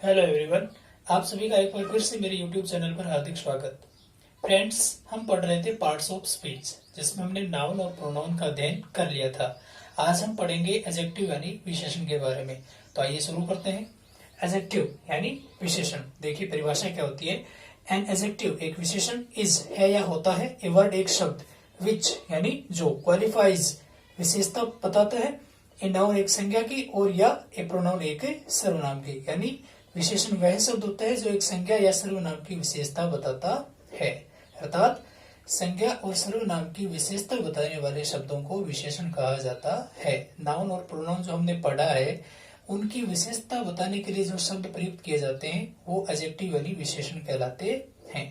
Hello everyone. आप सभी का एक बार फिर से मेरे यूट्यूब चैनल पर हार्दिक स्वागत। फ्रेंड्स, हम पढ़ रहे थे पार्ट्स ऑफ स्पीच जिसमें हमने नाउन और प्रोनाउन का अध्ययन कर लिया था। आज हम पढ़ेंगे एडजेक्टिव यानी विशेषण के बारे में। तो आइए शुरू करते हैं। एडजेक्टिव यानी विशेषण। देखिए परिभाषा क्या होती है। एन एडजेक्टिव एक विशेषण इज है या होता है ए वर्ड एक शब्द विच यानी जो क्वालिफाइज विशेषता बताता है ए नाउन एक संज्ञा की और या ए प्रोनाउन एक सर्वनाम की। यानी विशेषण वह शब्द होता है जो एक संज्ञा या सर्वनाम की विशेषता बताता है। अर्थात संज्ञा और सर्वनाम की विशेषता बताने वाले शब्दों को विशेषण कहा जाता है। नाउन और प्रोनाउन जो हमने पढ़ा है उनकी विशेषता बताने के लिए जो शब्द प्रयुक्त किए जाते हैं वो एडजेक्टिव यानी विशेषण कहलाते हैं।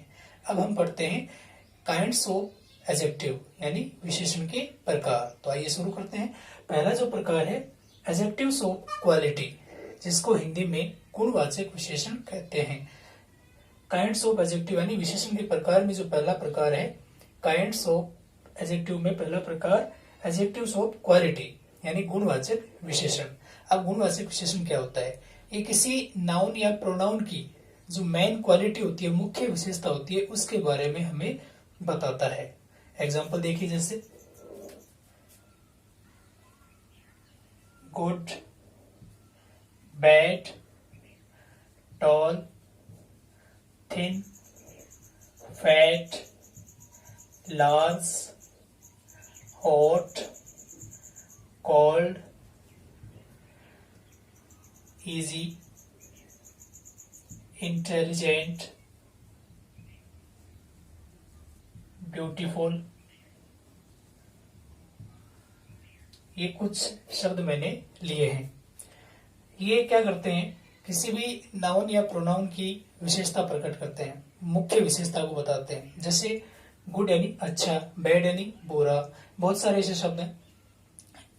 अब हम पढ़ते हैं काइंड्स ऑफ एडजेक्टिव यानी विशेषण के प्रकार। तो आइए शुरू करते हैं। पहला जो प्रकार है एडजेक्टिव्स ऑफ क्वालिटी, जिसको हिंदी में गुणवाचक विशेषण कहते हैं। काइंड्स ऑफ एडजेक्टिव यानी विशेषण के प्रकार में जो पहला प्रकार है काइंड्स ऑफ एडजेक्टिव में पहला प्रकार एडजेक्टिव्स ऑफ क्वालिटी यानी गुणवाचक विशेषण। अब गुणवाचक विशेषण क्या होता है? ये किसी नाउन या प्रोनाउन की जो मेन क्वालिटी होती है, मुख्य विशेषता होती है, उसके बारे में हमें बताता है। एग्जाम्पल देखिए, जैसे good, bad, tall, thin, fat, large, hot, cold, easy, intelligent, beautiful. ये कुछ शब्द मैंने लिए हैं। ये क्या करते हैं? किसी भी नाउन या प्रोनाउन की विशेषता प्रकट करते हैं, मुख्य विशेषता को बताते हैं। जैसे गुड यानी अच्छा, बैड यानी बुरा, बहुत सारे ऐसे शब्द हैं।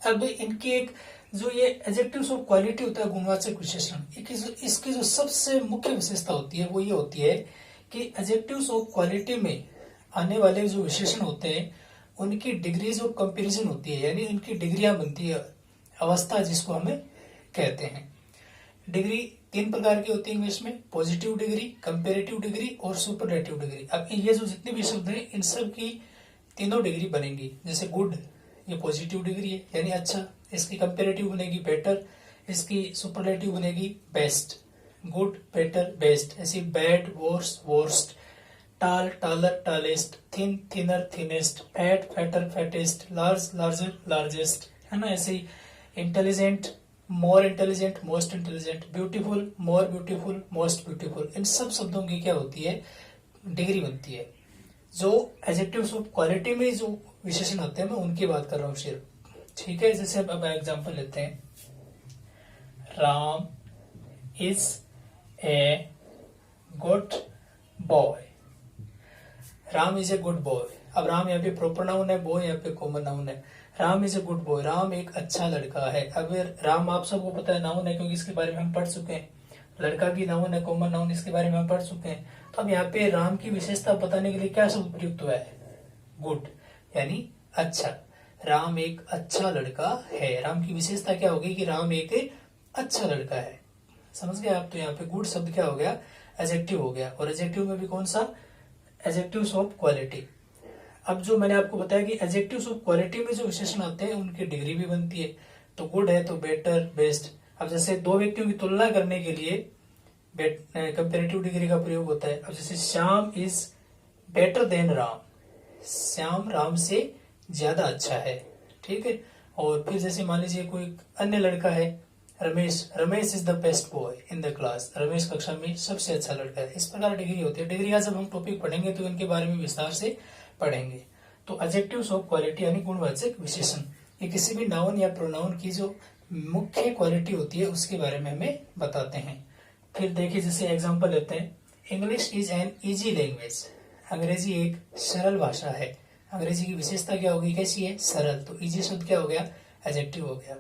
अब इनकी एक जो ये एडजेक्टिव्स ऑफ क्वालिटी होता है गुणवाचक विशेषण, इसकी जो सबसे मुख्य विशेषता होती है वो ये होती है कि एडजेक्टिव्स ऑफ क्वालिटी में आने वाले जो विशेषण होते हैं उनकी डिग्रीज ऑफ कंपेरिजन होती है, यानी उनकी डिग्रियां बनती है, अवस्था जिसको हमें कहते हैं। डिग्री तीन प्रकार की होती है इंग्लिश में, पॉजिटिव डिग्री, कंपेरेटिव डिग्री और सुपरलेटिव डिग्री। अब ये जो जितने भी शब्द हैं इन सब की तीनों डिग्री बनेंगी। जैसे गुड ये पॉजिटिव डिग्री है यानी अच्छा, इसकी कंपेरेटिव बनेगी बेटर, इसकी सुपरलेटिव बनेगी बेस्ट। Good, better, best. ऐसी bad, worse, worst, tall, taller, tallest, thin, thinner, thinnest, fat, fatter, fattest, large, larger, largest, है ना। ऐसे ही intelligent, more intelligent, most intelligent, beautiful, more beautiful, most beautiful. इन सब शब्दों की क्या होती है? डिग्री बनती है। जो एडजेक्टिव्स ऑफ क्वालिटी में जो विशेषण होते हैं मैं उनकी बात कर रहा हूँ सिर्फ, ठीक है। जैसे अब एग्जांपल लेते हैं, Ram is a good boy. Ram is a good boy. अब राम यहाँ पे प्रॉपर नाउन है, बॉय यहाँ पे कॉमन नाउन है। Ram is a good boy, Ram एक अच्छा लड़का है। अब राम आप सबको पता है नाउन है क्योंकि इसके बारे में हम पढ़ चुके हैं। लड़का भी नाउन है, कॉमन नाउन, इसके बारे में हम पढ़ चुके हैं। तो अब यहाँ पे राम की विशेषता बताने के लिए क्या शब्द प्रयुक्त हुआ है? गुड यानी अच्छा। राम एक अच्छा लड़का है। राम की विशेषता क्या होगी कि राम एक अच्छा लड़का है। समझ गए आप? तो यहाँ पे गुड शब्द क्या हो गया? एडजेक्टिव हो गया। और एडजेक्टिव में भी कौन सा? Adjectives of quality. अब जो मैंने आपको बताया कि एडजेक्टिव्स ऑफ क्वालिटी में जो विशेषण आते हैं उनकी डिग्री भी बनती है। तो गुड है तो बेटर, बेस्ट। अब जैसे दो व्यक्तियों की तुलना करने के लिए कंपेरेटिव डिग्री का प्रयोग होता है। अब जैसे Shyam is better than Ram, Shyam Ram से ज्यादा अच्छा है, ठीक है। और फिर जैसे मान लीजिए कोई अन्य लड़का है, Ramesh, Ramesh is the best boy in the class, Ramesh कक्षा में सबसे अच्छा लड़का है। इस प्रकार डिग्री होती है। डिग्री का जब हम टॉपिक पढ़ेंगे तो इनके बारे में विस्तार से पढ़ेंगे। तो एडजेक्टिव्स ऑफ क्वालिटी यानी गुणवाचक विशेषण, ये किसी भी नाउन या प्रोनाउन की जो मुख्य क्वालिटी होती है उसके बारे में हमें बताते हैं। फिर देखिए जैसे एग्जांपल लेते हैं, English is an easy language. अंग्रेजी एक सरल भाषा है। अंग्रेजी की विशेषता क्या होगी? कैसी है? सरल। तो इजी शब्द क्या हो गया? एडजेक्टिव हो गया।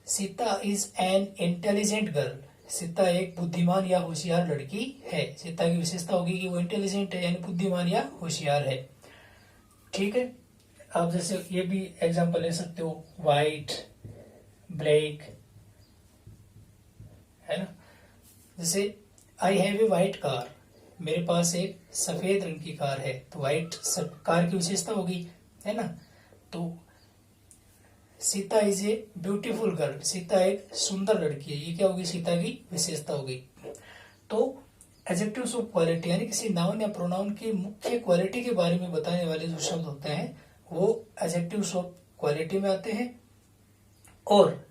Sita is an intelligent girl. Sita एक बुद्धिमान या होशियार लड़की है। सीता की विशेषता होगी कि वो इंटेलिजेंट है यानी बुद्धिमान या होशियार है, ठीक है। आप जैसे ये भी एग्जांपल ले सकते हो, व्हाइट, ब्लैक, है ना। जैसे I have a white car, मेरे पास एक सफेद रंग की कार है, तो व्हाइट कार की विशेषता होगी, है ना। तो Sita is a beautiful girl, Sita एक सुंदर लड़की है, ये क्या होगी, सीता की विशेषता होगी। तो एडजेक्टिव्स ऑफ क्वालिटी यानी किसी नाउन या प्रोनाउन की मुख्य क्वालिटी के बारे में बताने वाले जो शब्द होते हैं वो एडजेक्टिव्स ऑफ क्वालिटी में आते हैं, और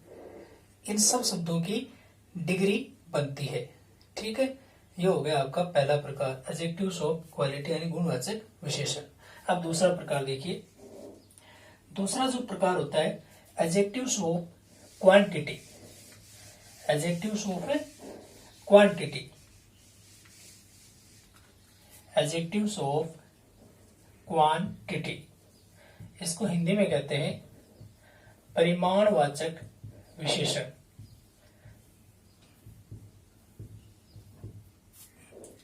इन सब शब्दों की डिग्री बनती है। ठीक है, ये हो गया आपका पहला प्रकार, एडजेक्टिव्स ऑफ क्वालिटी यानी गुणवाचक विशेषण। अब दूसरा प्रकार देखिए, दूसरा जो प्रकार होता है adjectives of quantity, adjectives of quantity, adjectives of quantity, इसको हिंदी में कहते हैं परिमाणवाचक विशेषण।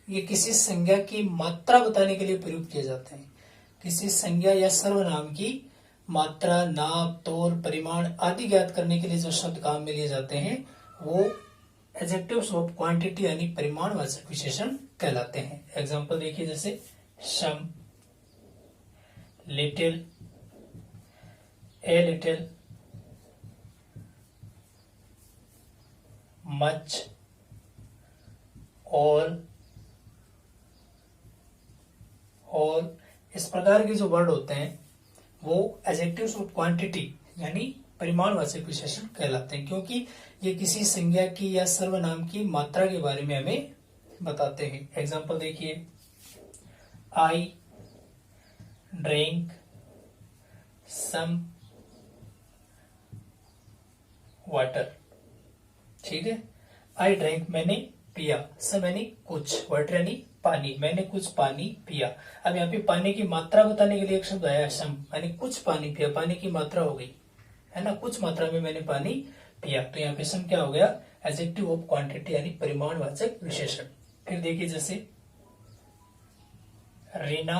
ये किसी संज्ञा की मात्रा बताने के लिए प्रयुक्त किए जाते हैं। किसी संज्ञा या सर्वनाम की मात्रा, नाप, तौल, परिमाण आदि ज्ञात करने के लिए जो शब्द काम में लिए जाते हैं वो एडजेक्टिव्स ऑफ क्वांटिटी यानी परिमाणवाचक विशेषण कहलाते हैं। एग्जांपल देखिए, जैसे some, little, a little, much, all, और इस प्रकार के जो वर्ड होते हैं वो एडजेक्टिव्स ऑफ क्वांटिटी यानी परिमाणवाचक विशेषण कहलाते हैं, क्योंकि ये किसी संज्ञा की या सर्वनाम की मात्रा के बारे में हमें बताते हैं। एग्जांपल देखिए, आई ड्रिंक सम वाटर। ठीक है, आई ड्रिंक मैंने पिया, सम यानी कुछ, वाटर यानी पानी, मैंने कुछ पानी पिया। अब यहाँ पे पानी की मात्रा बताने के लिए एक शब्द आया सम, यानी कुछ पानी पिया, पानी की मात्रा हो गई, है ना, कुछ मात्रा में मैंने पानी पिया, तो यहाँ पे सम क्या हो गया, एडजेक्टिव ऑफ क्वांटिटी यानी परिमाणवाचक विशेषण। फिर देखिए, जैसे Reena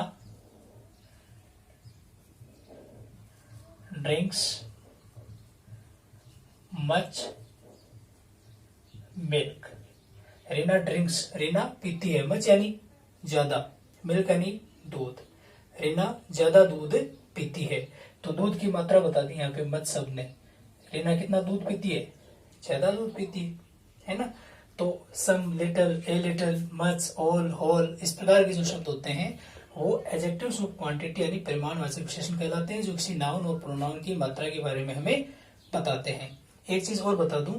drinks much milk. Reena drinks, Reena पीती है, मच यानी ज्यादा, मिल्क यानी दूध, रीना ज्यादा दूध पीती है, तो दूध की मात्रा बता दी यहाँ पे मच शब्द ने। रीना कितना दूध पीती है, ज्यादा दूध पीती है ना। तो some, little, a little, much, all, whole, इस प्रकार के जो शब्द होते हैं वो एडजेक्टिव्स ऑफ क्वांटिटी यानी परिमाणवाचक विशेषण कहलाते हैं, जो किसी नाउन और प्रोनाउन की मात्रा के बारे में हमें बताते हैं। एक चीज और बता दूं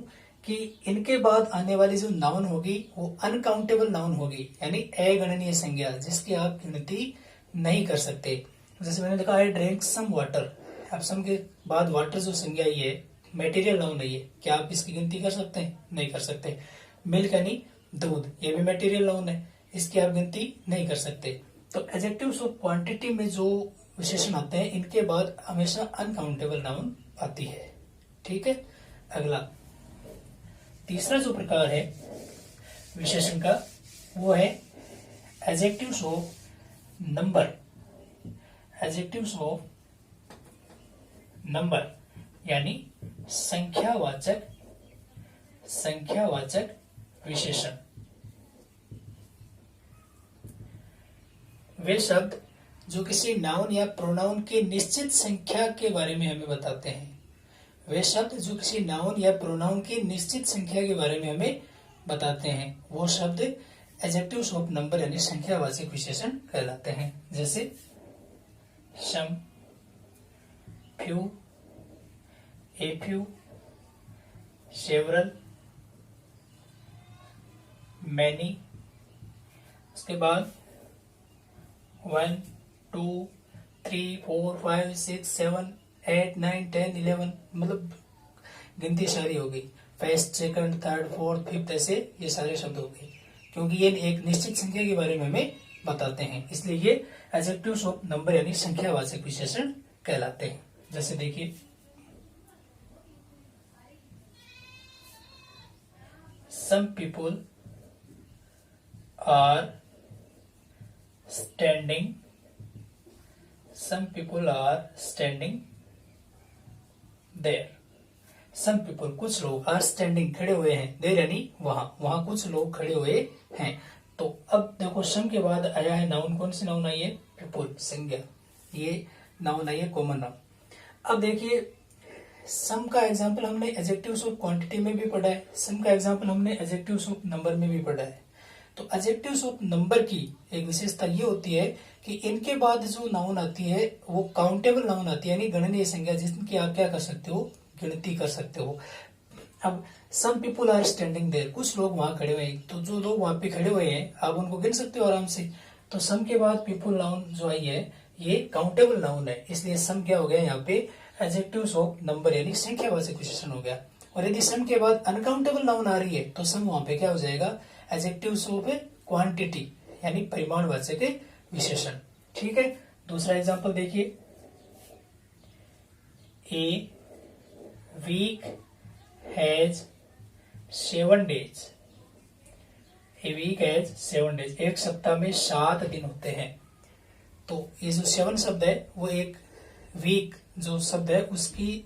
कि इनके बाद आने वाली जो नाउन होगी वो अनकाउंटेबल नाउन होगी, यानी अगणनीय संज्ञा, जिसकी आप गिनती नहीं कर सकते। जैसे मैंने लिखा आई ड्रिंक सम वाटर, अब सम के बाद वाटर जो संज्ञा ये मेटीरियल नाउन नहीं है, क्या आप इसकी गिनती कर सकते हैं, नहीं कर सकते। मिल्क यानी दूध, ये भी मेटीरियल नाउन है, इसकी आप गिनती नहीं कर सकते। तो एडजेक्टिव्स ऑफ क्वांटिटी में जो विशेषण आते हैं इनके बाद हमेशा अनकाउंटेबल नाउन आती है। ठीक है, अगला तीसरा जो प्रकार है विशेषण का वो है adjectives of number, adjectives of number यानी संख्यावाचक, संख्यावाचक विशेषण। वे शब्द जो किसी नाउन या प्रोनाउन की निश्चित संख्या के बारे में हमें बताते हैं, वे शब्द जो किसी नाउन या प्रोनाउन की निश्चित संख्या के बारे में हमें बताते हैं वो शब्द एडजेक्टिव्स ऑफ नंबर यानी संख्यावाचक विशेषण कहलाते हैं। जैसे some, few, a few, several, many, उसके बाद 1 2 3 4 5 6 7 8 9 10 11, मतलब गिनती सारी हो गई, first, second, third, fourth, fifth, ऐसे ये सारे शब्द हो गए, क्योंकि ये एक निश्चित संख्या के बारे में हमें बताते हैं, इसलिए ये एडजेक्टिव्स ऑफ नंबर यानी संख्यावाचक विशेषण कहलाते हैं। जैसे देखिए, some people are standing, some people are standing there, some people कुछ लोग आर स्टैंडिंग खड़े हुए हैं, देर यानी वहां कुछ लोग खड़े हुए हैं। तो अब देखो सम के बाद आया है नाउन, कौन सी नाउन आई है? पीपल, संज्ञा, ये नाउन आई है कॉमन नाउन। अब देखिए सम का एग्जाम्पल हमने एडजेक्टिव्स ऑफ क्वांटिटी में भी पढ़ा है, सम का एग्जाम्पल हमने एडजेक्टिव्स ऑफ नंबर में भी पढ़ा है। तो एडजेक्टिव्स ऑफ नंबर की एक विशेषता ये होती है कि इनके बाद जो नाउन आती है वो काउंटेबल नाउन आती है, यानी गणनीय संज्ञा, जिनकी आप क्या कर सकते हो? गिनती कर सकते हो। अब सम पीपुल आर स्टैंडिंग देयर, कुछ लोग वहां खड़े हुए हैं, तो जो लोग वहां पे खड़े हुए हैं आप उनको गिन सकते हो आराम से। तो सम के बाद पीपुल नाउन जो आई है ये काउंटेबल नाउन है, इसलिए सम क्या हो गया यहाँ पे? एडजेक्टिव्स ऑफ नंबर यानी संख्यावाचक विशेषण हो गया। और यदि सम के बाद अनकाउंटेबल नाउन आ रही है तो सम वहां पे क्या हो जाएगा? एडजेक्टिव्स ऑफ क्वांटिटी यानी परिमाणवाचक विशेषण। ठीक है, दूसरा एग्जांपल देखिए, a week has 7 days। A week has 7 days, एक सप्ताह में 7 दिन होते हैं। तो ये जो 7 शब्द है वो एक वीक जो शब्द है उसकी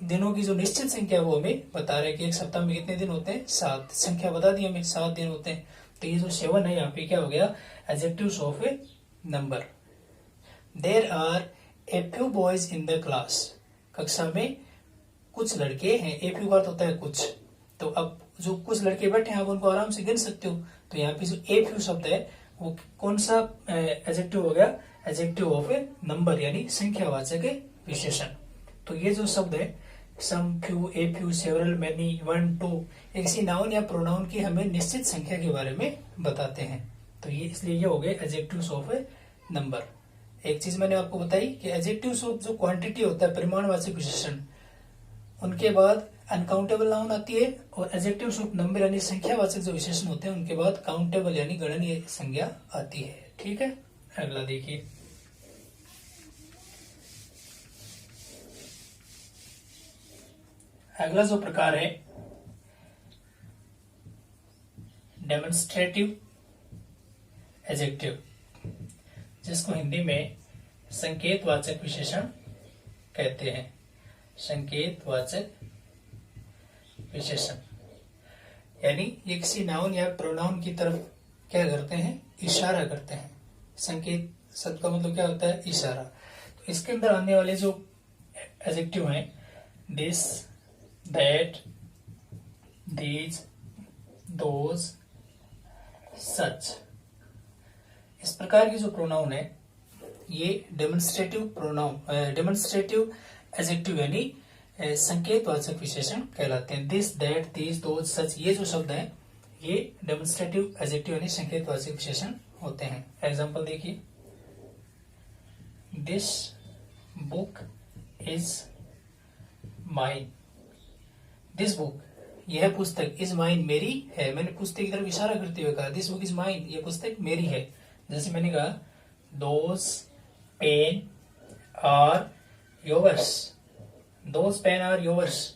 दिनों की जो निश्चित संख्या वो हमें बता रहे हैं कि एक सप्ताह में कितने दिन होते हैं? 7। संख्या बता दी हमें, 7 दिन होते हैं। तो ये जो 7 है यहाँ पे क्या हो गया? Adjectives of a number. There are a few boys in the class, कक्षा में कुछ लड़के हैं। ए फ्यू का अर्थ होता है कुछ, तो अब जो कुछ लड़के बैठे हैं आप उनको आराम से गिन सकते हो। तो यहाँ पे जो ए फ्यू शब्द है वो कौन सा एडजेक्टिव हो गया? एडजेक्टिव ऑफ ए नंबर यानी संख्यावाचक विशेषण। तो ये जो शब्द है some, few, a few, several, many, 1, 2, ये किसी नाउन या प्रोनाउन की हमें निश्चित संख्या के बारे में बताते हैं। तो ये इसलिए ये हो गए एडजेक्टिव्स ऑफ ए नंबर। एक चीज मैंने आपको बताई कि एडजेक्टिव्स ऑफ जो क्वांटिटी होता है परिमाणवाचक विशेषण, उनके बाद अनकाउंटेबल नाउन आती है, और एडजेक्टिव्स ऑफ नंबर यानी संख्यावाचक जो विशेषण होते हैं उनके बाद काउंटेबल यानी गणनीय संज्ञा आती है। ठीक है, अगला देखिए, अगला जो प्रकार है डेमोन्स्ट्रेटिव एडजेक्टिव, जिसको हिंदी में संकेतवाचक विशेषण कहते हैं। संकेतवाचक विशेषण यानी ये किसी नाउन या प्रोनाउन की तरफ क्या करते हैं? इशारा करते हैं। संकेत शब्द का मतलब क्या होता है? इशारा। तो इसके अंदर आने वाले जो एडजेक्टिव हैं दिस, दैट, दीज, दोज, सच, इस प्रकार की जो प्रोनाउन है ये डेमोन्स्ट्रेटिव प्रोनाउन, डेमोन्स्ट्रेटिव एडजेक्टिव यानी संकेतवाचक विशेषण कहलाते हैं। दिस, दैट, दीज, दोज, सच, ये जो शब्द हैं ये डेमोन्स्ट्रेटिव एडजेक्टिव यानी संकेतवाचक विशेषण होते हैं। एग्जांपल देखिए, this book is mine. This book, यह पुस्तक, इज माइन, मेरी है। मैंने पुस्तक की तरफ इशारा करते हुए कहा दिस बुक इज माइन, यह पुस्तक मेरी है। जैसे मैंने कहा those pen are yours, those pen are yours,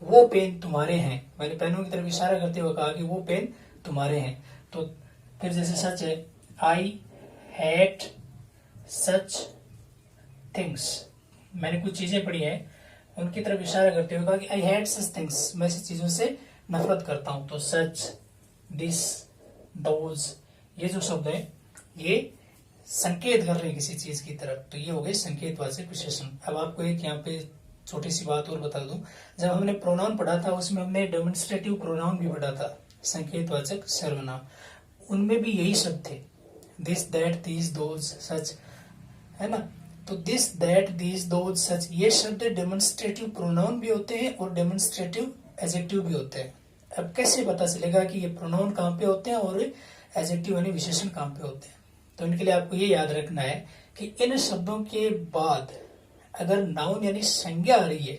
वो पेन तुम्हारे हैं। मैंने पेनों की तरफ इशारा करते हुए कहा कि वो पेन तुम्हारे हैं। तो फिर जैसे सच है, आई हेट सच थिंग्स, मैंने कुछ चीजें पढ़ी हैं उनकी तरफ इशारा करते हुए कहा कि आई हेट सच थिंग्स, मैं ऐसी चीजों से नफरत करता हूं। तो सच, दिस, दोज, ये जो शब्द है ये संकेत कर रहे हैं किसी चीज की तरफ, तो ये हो गए संकेतवाचक विशेषण। अब आपको एक यहाँ पे छोटी सी बात और बता दूं, जब हमने प्रोनाउन पढ़ा था उसमें हमने डेमोन्स्ट्रेटिव प्रोनाउन भी पढ़ा था, संकेतवाचक सर्वनाम, उनमें भी यही शब्द थे, दिस, दैट, दीज, दोज, सच, है ना। तो दिस, दैट, दीज, दोज, सच, ये शब्द डेमोन्स्ट्रेटिव प्रोनाउन भी होते हैं और डेमोन्स्ट्रेटिव एडजेक्टिव भी होते हैं। अब कैसे पता चलेगा कि ये प्रोनाउन कहाँ पे होते हैं और एडजेक्टिव यानी विशेषण कहाँ पे होते हैं? तो इनके लिए आपको ये याद रखना है कि इन शब्दों के बाद अगर नाउन यानी संज्ञा आ रही है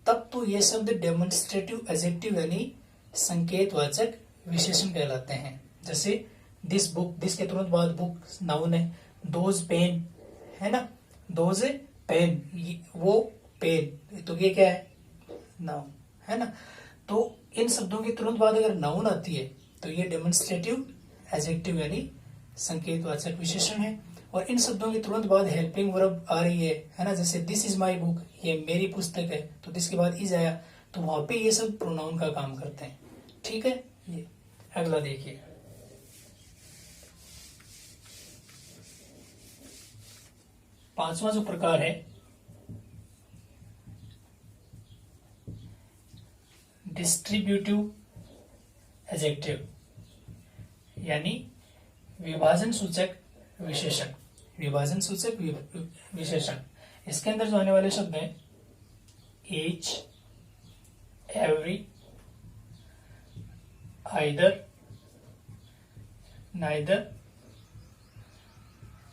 तब तो ये शब्द डेमोन्स्ट्रेटिव एडजेक्टिव यानी संकेतवाचक विशेषण कहलाते हैं। जैसे दिस बुक, दिस के तुरंत बाद बुक नाउन है, दोज पेन, है ना, दोज पेन, वो पेन, तो ये क्या है? नाउन, है ना। तो इन शब्दों के तुरंत बाद अगर नाउन आती है तो ये डेमोन्स्ट्रेटिव एडजेक्टिव यानी संकेतवाचक विशेषण है। और इन शब्दों के तुरंत बाद हेल्पिंग वर्ब आ रही है ना, जैसे दिस इज माई बुक, ये मेरी पुस्तक है, तो दिस के बाद इज आया, तो वहां पे ये सब प्रोनाउन का काम करते हैं। ठीक है, ये अगला देखिए, पांचवा जो प्रकार है डिस्ट्रीब्यूटिव एडजेक्टिव, यानी विभाजन सूचक विशेषण। विभाजन सूचक विशेषण, इसके अंदर जो आने वाले शब्द हैं each, every, either, neither,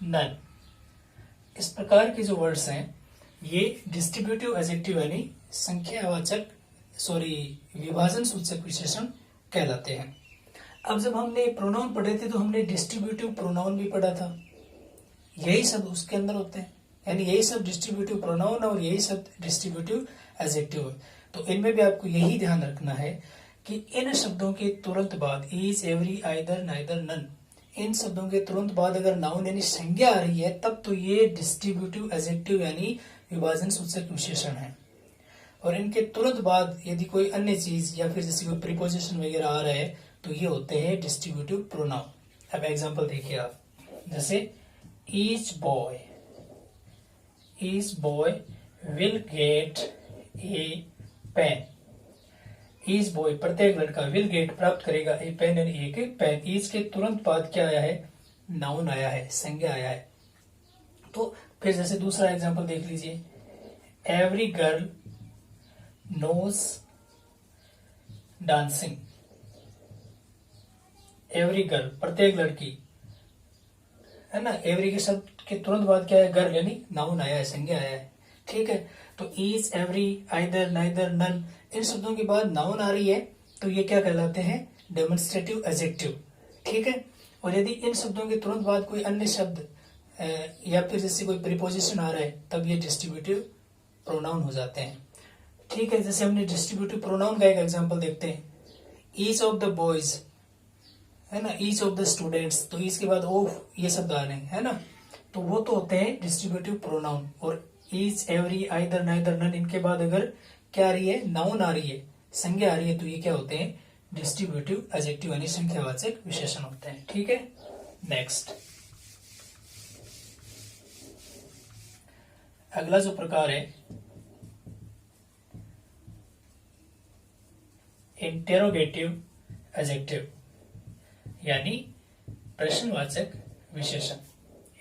none, इस प्रकार के जो वर्ड्स हैं ये डिस्ट्रीब्यूटिव एडजेक्टिव यानी संख्यावाचक विभाजन सूचक विशेषण कहलाते हैं। अब जब हमने प्रोनाउन पढ़े थे तो हमने डिस्ट्रीब्यूटिव प्रोनाउन भी पढ़ा था, यही सब उसके अंदर होते हैं, यानी यही सब डिस्ट्रीब्यूटिव प्रोनाउन और यही सब डिस्ट्रीब्यूटिव एडजेक्टिव है। तो इनमें भी आपको यही ध्यान रखना है कि इन शब्दों के तुरंत बाद each, every, either, neither, none, इन शब्दों के तुरंत बाद अगर नाउन यानी संज्ञा आ रही है तब तो ये डिस्ट्रीब्यूटिव एडजेक्टिव यानी विभाजन सूचक विशेषण है। और इनके तुरंत बाद यदि कोई अन्य चीज या फिर जैसे कोई प्रीपोजिशन वगैरह आ रहा है तो ये होते हैं डिस्ट्रीब्यूटिव प्रोनाउन। अब एग्जांपल देखिए आप, जैसे each boy will get a pen. Each boy प्रत्येक लड़का, विल गेट प्राप्त करेगा, ए पेन यानी एक पेन। ईच के तुरंत बाद क्या आया है, नाउन आया है, संज्ञा आया है। तो फिर जैसे दूसरा एग्जांपल देख लीजिए, every girl knows dancing. Every girl प्रत्येक लड़की है ना, एवरी के शब्द के तुरंत बाद क्या है, गर्ल यानी नाउन आया है, संज्ञा आया है। ठीक है, तो each, every, either, neither, none, इन शब्दों के बाद नाउन आ रही है तो ये क्या कहलाते हैं, डेमोन्स्ट्रेटिव एडजेक्टिव। ठीक है, और यदि इन शब्दों के तुरंत बाद कोई अन्य शब्द या फिर जैसे कोई प्रीपोजिशन आ रहा है तब ये डिस्ट्रीब्यूटिव प्रोनाउन हो जाते हैं। ठीक है, जैसे हमने डिस्ट्रीब्यूटिव प्रोनाउन का एक एग्जांपल देखते हैं, ईच ऑफ द बॉयज है ना, ईच ऑफ द स्टूडेंट्स, तो ईच के बाद ऑफ ये शब्द आ रहे हैं है ना, तो वो तो होते हैं डिस्ट्रीब्यूटिव प्रोनाउन। और each, every, either, neither, none, इनके बाद अगर क्या आ रही है, नाउन आ रही है, संज्ञा आ रही है, तो ये क्या होते हैं, डिस्ट्रीब्यूटिव एडजेक्टिव यानी संख्यावाचक विशेषण होते हैं। ठीक है, नेक्स्ट अगला जो प्रकार है इंटेरोगेटिव एडजेक्टिव यानी प्रश्नवाचक विशेषण।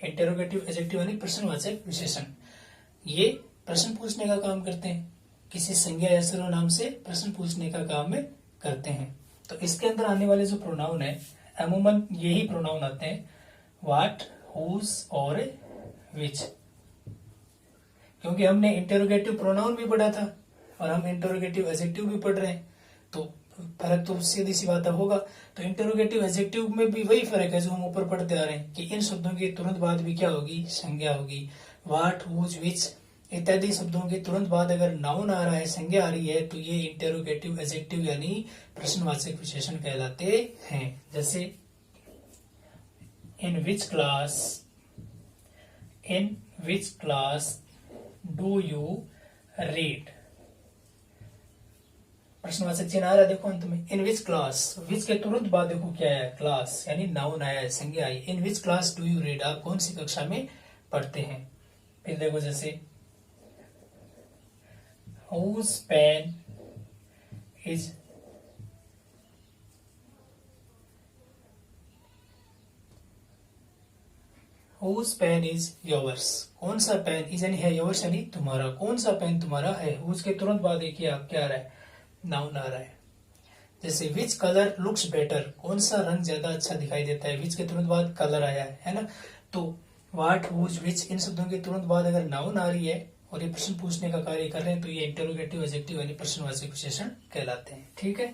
इंटेरोगेटिव एडजेक्टिव यानी प्रश्नवाचक विशेषण, ये प्रश्न पूछने का काम करते हैं, किसी संज्ञा या सर्वनाम से प्रश्न पूछने का काम में करते हैं। तो इसके अंदर आने वाले जो प्रोनाउन है अमूमन यही प्रोनाउन आते हैं, व्हाट, हुज और विच। क्योंकि हमने इंटेरोगेटिव प्रोनाउन भी पढ़ा था और हम इंटेरोगेटिव एडजेक्टिव भी पढ़ रहे हैं, तो फर्क तो सीधी सी बात होगा। तो इंटेरोगेटिव एडजेक्टिव में भी वही फर्क है जो हम ऊपर पढ़ते आ रहे हैं कि इन शब्दों के तुरंत बाद भी क्या होगी, संज्ञा होगी। व्हाट, हुज, विच इत्यादि शब्दों के तुरंत बाद अगर नाउन आ रहा है, संज्ञा आ रही है, तो ये इंटेरोगेटिव एडजेक्टिव यानी प्रश्नवाचक विशेषण कहलाते हैं। जैसे in which class do you read, प्रश्नवाचक चिन्ह आ रहा है, देखो अंत में इन विच क्लास, विच के तुरंत बाद देखो क्या है, क्लास यानी नाउन आया है, संज्ञा आई। In which class do you read, आप कौन सी कक्षा में पढ़ते हैं। फिर देखो जैसे whose pen is yours, कौन सा पेन, इज यानी है, योर्स यानी तुम्हारा, कौन सा पेन तुम्हारा है। हुज के तुरंत बाद देखिए आप क्या आ रहा है, नाउन आ रहा है। जैसे विच कलर लुक्स बेटर, कौन सा रंग ज्यादा अच्छा दिखाई देता है, विच के तुरंत बाद कलर आया है ना। तो व्हाट, हुज, विच इन शब्दों के तुरंत बाद अगर नाउन आ रही है और ये प्रश्न पूछने का कार्य कर रहे हैं तो ये इंटेरोगेटिव एडजेक्टिव यानी प्रश्नवाचक विशेषण कहलाते हैं। ठीक है,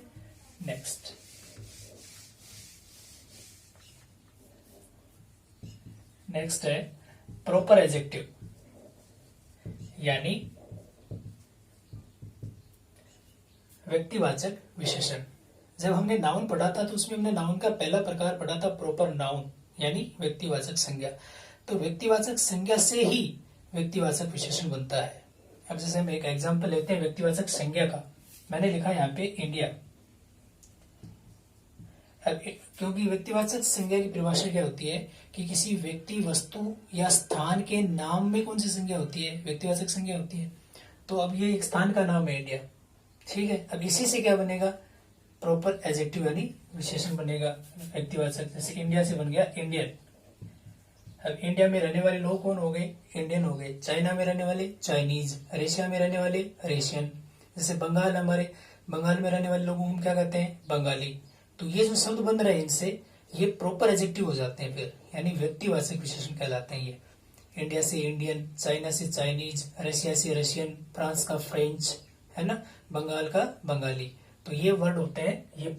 नेक्स्ट है प्रॉपर एडजेक्टिव यानी व्यक्तिवाचक विशेषण। जब हमने नाउन पढ़ा था तो उसमें हमने नाउन का पहला प्रकार पढ़ा था प्रॉपर नाउन यानी व्यक्तिवाचक संज्ञा। तो व्यक्तिवाचक संज्ञा से ही व्यक्तिवाचक विशेषण बनता है। अब जैसे हम एक एग्जांपल लेते हैं व्यक्तिवाचक संज्ञा का। मैंने लिखा यहाँ पे इंडिया। अब क्योंकि व्यक्तिवाचक संज्ञा की परिभाषा क्या होती है कि किसी व्यक्ति, वस्तु या स्थान के नाम में कौन सी संज्ञा होती है, व्यक्तिवाचक संज्ञा होती है। तो अब ये एक स्थान का नाम है इंडिया, ठीक है। अब इसी से क्या बनेगा, प्रॉपर एडजेक्टिव यानी विशेषण बनेगा व्यक्तिवाचक। जैसे इंडिया से बन गया इंडियन। अब इंडिया में रहने वाले लोग कौन हो गए, इंडियन हो गए। चाइना में रहने वाले चाइनीज, रशिया में रहने वाले रशियन। जैसे बंगाल, हमारे बंगाल में रहने वाले लोगों को हम क्या कहते हैं, बंगाली। तो ये जो शब्द बन रहे हैं इनसे ये प्रॉपर एडजेक्टिव हो जाते हैं फिर, यानी व्यक्तिवाचक विशेषण कहलाते हैं ये। इंडिया से इंडियन, चाइना से चाइनीज, रशिया से रशियन, फ्रांस का फ्रेंच, है ना, बंगाल का बंगाली। तो ये वर्ड होते हैं, ये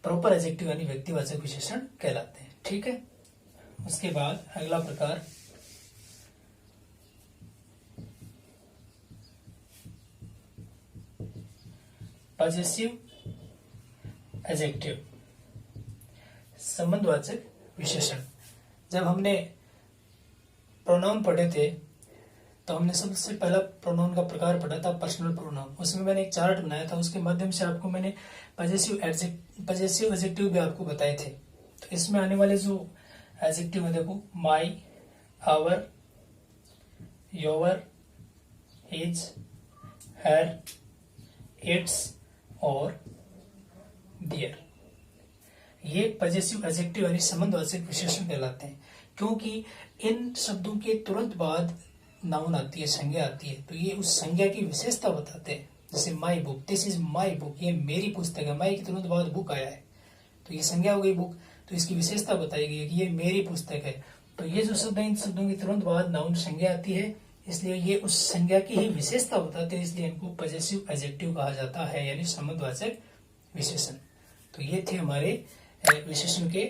प्रॉपर एडजेक्टिव यानी व्यक्तिवाचक विशेषण कहलाते हैं, ठीक है। उसके बाद अगला प्रकार पॉजेसिव एडजेक्टिव, संबंधवाचक विशेषण। जब हमने प्रोनाउन पढ़े थे तो हमने सबसे पहला प्रोनाउन का प्रकार पढ़ा था पर्सनल प्रोनाउन। उसमें मैंने एक चार्ट बनाया था, उसके माध्यम से आपको मैंने पॉजेसिव एडजेक्टिव भी आपको बताए थे। तो इसमें आने वाले जो एडजेक्टिव है देखो, my, our, your, his, her, its और देयर। ये पॉजेसिव एडजेक्टिव यानी संबंधवाचक विशेषण कहलाते हैं, क्योंकि इन शब्दों के तुरंत बाद नाउन आती है, संज्ञा आती है। तो ये उस संज्ञा की विशेषता बताते हैं। जैसे my book, this is my book, ये मेरी पुस्तक है। माई के तुरंत बाद बुक आया है तो ये संज्ञा हो गई बुक, तो इसकी विशेषता बताई गई है कि ये मेरी पुस्तक है। तो ये जो शब्द है इन शब्दों के तुरंत बाद नाउन संज्ञा आती है, इसलिए ये उस संज्ञा की ही विशेषता बताते हैं, इसलिए इनको पॉजेसिव एडजेक्टिव कहा जाता है, यानी संबंधवाचक विशेषण। तो ये थे हमारे विशेषण के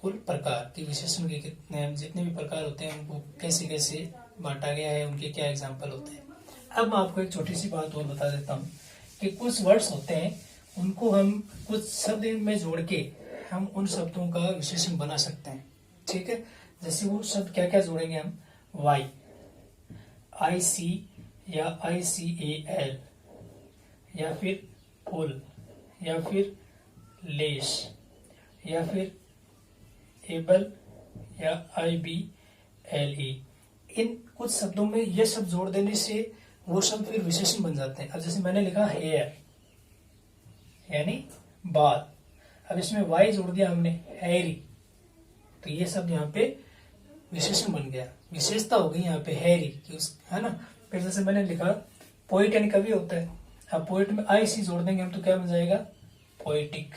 कुल प्रकार कि विशेषण के कितने, जितने भी प्रकार होते हैं उनको कैसे कैसे बांटा गया है, उनके क्या एग्जाम्पल होते हैं। अब मैं आपको एक छोटी सी बात और बता देता हूँ कि कुछ वर्ड्स होते हैं उनको हम कुछ शब्द में जोड़ के हम उन शब्दों का विशेषण बना सकते हैं, ठीक है। जैसे वो शब्द क्या क्या जोड़ेंगे हम, वाई, IC या ICAL, या फिर फुल, या फिर लेस, या फिर एबल या IBLE। इन कुछ शब्दों में ये शब्द जोड़ देने से वो शब्द फिर विशेषण बन जाते हैं। अब जैसे मैंने लिखा हेयर यानी बाल, अब इसमें वाई जोड़ दिया हमने, हैरी, तो ये शब्द यहाँ पे विशेषण बन गया, विशेषता हो गई यहाँ पे हैरी की, है ना। फिर जैसे मैंने लिखा पोइट यानी कवि होता है, अब पोइट में IC जोड़ देंगे हम तो क्या बन जाएगा, पोएटिक।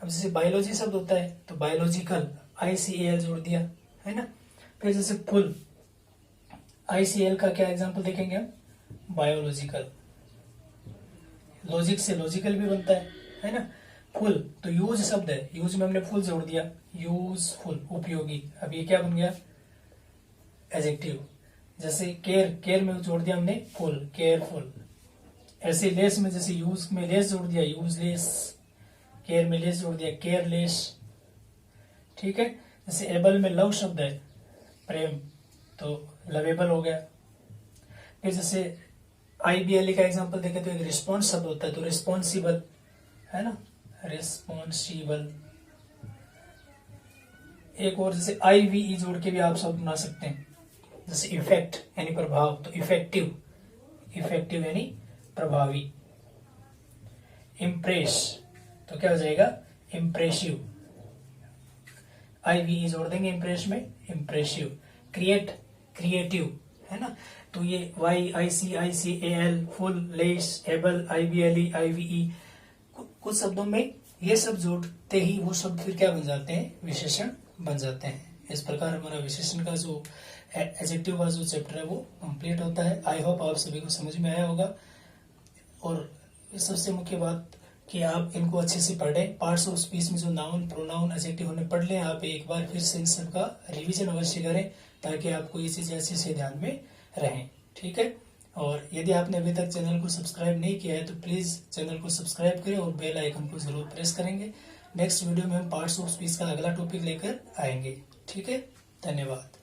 अब जैसे बायोलॉजी शब्द होता है तो बायोलॉजिकल, ICAL जोड़ दिया, है ना। फिर जैसे फुल, ICL का क्या एग्जांपल देखेंगे हम, बायोलॉजिकल। लॉजिक से लॉजिकल भी बनता है ना। फुल तो यूज शब्द है, यूज में हमने फुल जोड़ दिया, यूजफुल, उपयोगी। अब ये क्या बन गया, एडजेक्टिव। जैसे केयर, केयर में जोड़ दिया हमने फुल, केयरफुल। ऐसे लेस में जैसे यूज में लेस जोड़ दिया, यूजलेस, केयर में लेस जोड़ दिया, केयरलेस, ठीक है। जैसे एबल में लव शब्द है, प्रेम, तो लवेबल हो गया। फिर जैसे IBLE का एग्जांपल देखें तो एक रिस्पॉन्स शब्द होता है तो रिस्पॉन्सिबल, है ना, रिस्पॉन्सिबल। एक और जैसे IVE जोड़ के भी आप शब्द बना सकते हैं, जैसे इफेक्ट यानी प्रभाव, तो इफेक्टिव, इफेक्टिव यानी प्रभावी। इम्प्रेस तो क्या हो जाएगा, इम्प्रेसिव, IVE जोड़ देंगे इम्प्रेस में, इम्प्रेसिव। क्रिएट, क्रिएटिव, है ना। तो ये YICICAL, full, less, able, IBLE, IVE, कुछ शब्दों में ये सब जोड़ते ही वो शब्द फिर क्या बन जाते हैं, विशेषण बन जाते हैं। इस प्रकार हमारा विशेषण का जो एडजेक्टिव का जो चैप्टर है वो कंप्लीट होता है। आई होप आप सभी को समझ में आया होगा। और सबसे मुख्य बात कि आप इनको अच्छे से पढ़ें। पार्ट्स ऑफ स्पीच में जो नाउन, प्रोनाउन, एडजेक्टिव हमने पढ़ लें, आप एक बार फिर से इन सबका रिवीजन अवश्य करें ताकि आपको ये चीजें अच्छे से ध्यान में रहें, ठीक है। और यदि आपने अभी तक चैनल को सब्सक्राइब नहीं किया है तो प्लीज चैनल को सब्सक्राइब करें और बेल आइकन को जरूर प्रेस करेंगे। नेक्स्ट वीडियो में हम पार्ट्स ऑफ स्पीच का अगला टॉपिक लेकर आएंगे, ठीक है। धन्यवाद।